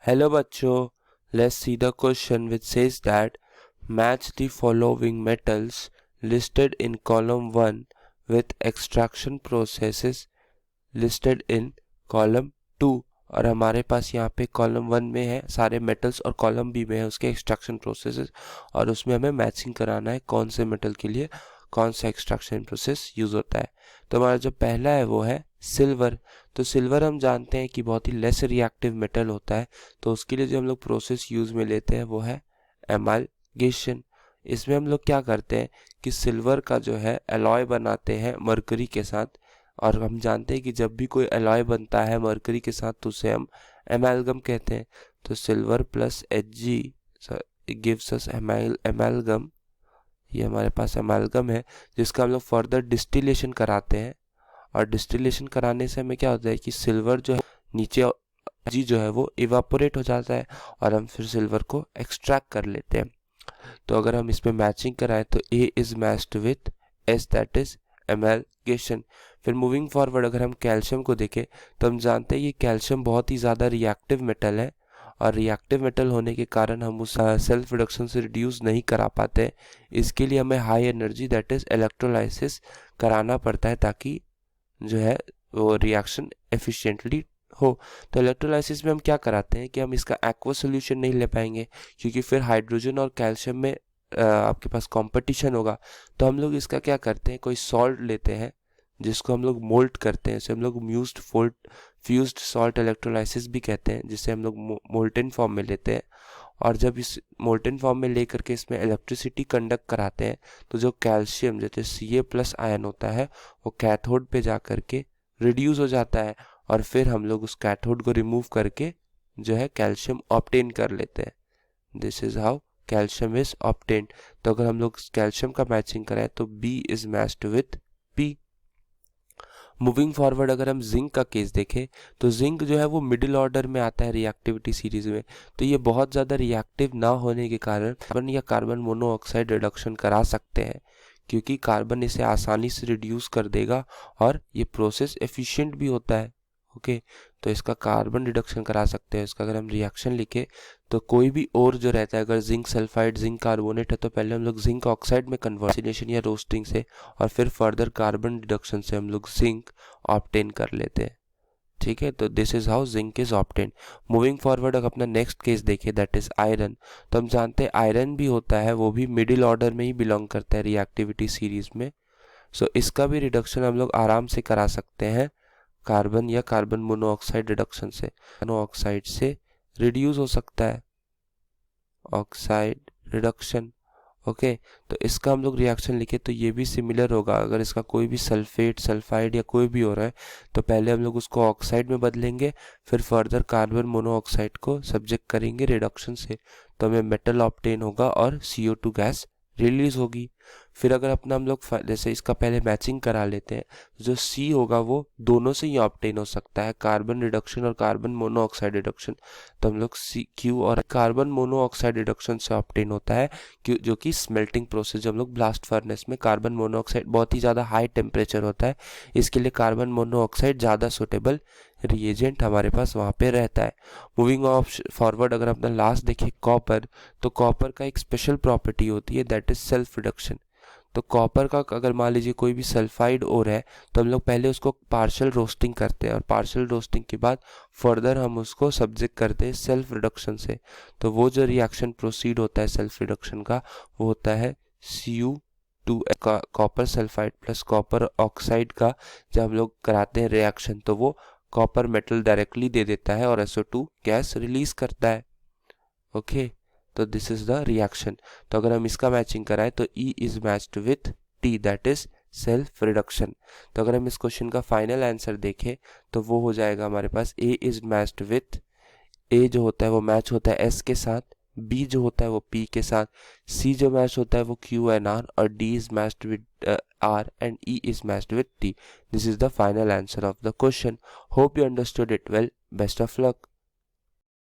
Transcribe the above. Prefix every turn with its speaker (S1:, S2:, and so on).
S1: Hello bachcho, let's see the question which says that match the following metals listed in column 1 with extraction processes listed in column 2। और हमारे पास यहाँ पे column 1 में है सारे metals और कॉलम बी में है उसके एक्सट्रैक्शन प्रोसेसेस, और उसमें हमें मैचिंग कराना है कौन से मेटल के लिए कौन सा एक्सट्रैक्शन प्रोसेस यूज होता है। तो हमारा जो पहला है वो है सिल्वर। तो सिल्वर हम जानते हैं कि बहुत ही लेस रिएक्टिव मेटल होता है, तो उसके लिए जो हम लोग प्रोसेस यूज में लेते हैं वो है एमालगेशन। इसमें हम लोग क्या करते हैं कि सिल्वर का जो है एलॉय बनाते हैं मरकरी के साथ, और हम जानते हैं कि जब भी कोई एलॉय बनता है मरकरी के साथ तो उसे हम एमालगम कहते हैं। तो silver plus Hg gives us एमालगम। ये हमारे पास एमालगम है जिसका हम लोग फर्दर डिस्टिलेशन कराते हैं, और डिस्टिलेशन कराने से हमें क्या होता है कि सिल्वर जो है नीचे Hg जो है वो इवापोरेट हो जाता है और हम फिर सिल्वर को एक्सट्रैक्ट कर लेते हैं। तो अगर हम इसमें मैचिंग कराएं तो A is matched with S, that is amalgamation. फिर मूविंग फॉरवर्ड अगर हम कैल्शियम को देखें तो हम जानते हैं ये कैल्शियम बहुत ही ज़्यादा रिएक्टिव मेटल है, और रिएक्टिव मेटल होने के कारण हम उस सेल्फ रिडक्शन से रिड्यूस नहीं करा पाते। इसके लिए हमें high energy that is electrolysis कराना पड़ता है ताकि जो है वो रिएक्शन एफिशिएंटली हो। तो इलेक्ट्रोलाइसिस में हम क्या कराते हैं कि हम इसका एक्वा सोल्यूशन नहीं ले पाएंगे क्योंकि फिर हाइड्रोजन और कैल्शियम में आपके पास कंपटीशन होगा। तो हम लोग इसका क्या करते हैं, कोई सॉल्ट लेते हैं जिसको हम लोग मोल्ट करते हैं, इसे हम लोग फ्यूज्ड सॉल्ट इलेक्ट्रोलाइसिस भी कहते हैं, जिसे हम लोग मोल्टेन फॉर्म में लेते हैं। और जब इस मोल्टेन फॉर्म में लेकर के इसमें इलेक्ट्रिसिटी कंडक्ट कराते हैं तो जो कैल्शियम जैसे Ca+ आयन होता है वो कैथोड पे जा करके रिड्यूस हो जाता है, और फिर हम लोग उस कैथोड को रिमूव करके जो है कैल्शियम ऑब्टेन कर लेते हैं। This is how calcium is obtained. तो अगर हम लोग कैल्शियम का मैचिंग करें तो B is matched with P। Moving forward अगर हम जिंक का केस देखें तो जिंक जो है वो मिडिल ऑर्डर में आता है रिएक्टिविटी सीरीज में। तो ये बहुत ज़्यादा रिएक्टिव ना होने के कारण कार्बन या कार्बन मोनोऑक्साइड रिडक्शन करा सकते हैं, क्योंकि कार्बन इसे आसानी से रिड्यूस कर देगा और ये प्रोसेस एफिशिएंट भी होता है। ओके, तो इसका कार्बन रिडक्शन करा सकते हैं। इसका अगर हम रिएक्शन लिखे तो कोई भी और जो रहता है, अगर जिंक सल्फाइड जिंक कार्बोनेट है तो पहले हम लोग जिंक ऑक्साइड में कन्वर्जन या रोस्टिंग से और फिर फर्दर कार्बन रिडक्शन से हम लोग जिंक ऑब्टेन कर लेते हैं। ठीक है, तो this is how zinc is obtain. Moving forward अगर अपना नेक्स्ट केस देखें दैट इज आयरन। तो हम जानते हैं आयरन भी होता है, वो भी मिडिल ऑर्डर में ही बिलोंग करता है रिएक्टिविटी सीरीज में। सो इसका भी रिडक्शन हम लोग आराम से करा सकते हैं कार्बन या कार्बन मोनोऑक्साइड रिडक्शन से। मोनोऑक्साइड से रिड्यूस हो सकता है ऑक्साइड रिडक्शन। ओके, तो इसका हम लोग रिएक्शन लिखे तो ये भी सिमिलर होगा। अगर इसका कोई भी सल्फेट सल्फाइड या कोई भी हो रहा है तो पहले हम लोग उसको ऑक्साइड में बदलेंगे, फिर फर्दर कार्बन मोनोऑक्साइड को सब्जेक्ट करेंगे रिडक्शन से, तो हमें मेटल ऑब्टेन होगा और CO2 गैस रिलीज होगी। फिर अगर अपना हम लोग जैसे इसका पहले मैचिंग करा लेते हैं, जो C होगा वो दोनों से ही ऑब्टेन हो सकता है, कार्बन रिडक्शन और कार्बन मोनोऑक्साइड रिडक्शन। तो हम लोग Q और कार्बन मोनोऑक्साइड रिडक्शन से ऑब्टेन होता है जो कि स्मेल्टिंग प्रोसेस, जो हम लोग ब्लास्ट फर्नेस में कार्बन मोनोऑक्साइड बहुत ही ज़्यादा हाई टेम्परेचर होता है, इसके लिए कार्बन मोनोऑक्साइड ज़्यादा सुटेबल रिएजेंट हमारे पास वहाँ पे रहता है। मूविंग ऑफ फॉरवर्ड अगर अपना लास्ट देखें कॉपर, तो कॉपर का एक स्पेशल प्रॉपर्टी होती है दैट इज सेल्फ रिडक्शन। तो कॉपर का अगर मान लीजिए कोई भी सल्फाइड ओर है तो हम लोग पहले उसको पार्शियल रोस्टिंग करते हैं, और पार्शियल रोस्टिंग के बाद फर्दर हम उसको सब्जेक्ट करते हैं सेल्फ रिडक्शन से। तो वो जो रिएक्शन प्रोसीड होता है सेल्फ रिडक्शन का वो होता है Cu2 copper sulphide plus copper oxide का। जब हम लोग कराते हैं रिएक्शन तो वो कॉपर मेटल डायरेक्टली दे देता है और SO2 गैस रिलीज करता है। ओके, तो दिस इज द रिएक्शन। तो अगर हम इसका मैचिंग कराएं तो E is matched with T, that is self reduction. तो अगर हम इस क्वेश्चन का फाइनल आंसर देखें तो वो हो जाएगा हमारे पास A is matched with, A जो होता है वो मैच होता है S के साथ, B जो होता है वो P के साथ, C जो मैच होता है वो Q and R, और D is matched with R and E is matched with T. This is the final answer of the question. Hope you understood it well. Best of luck.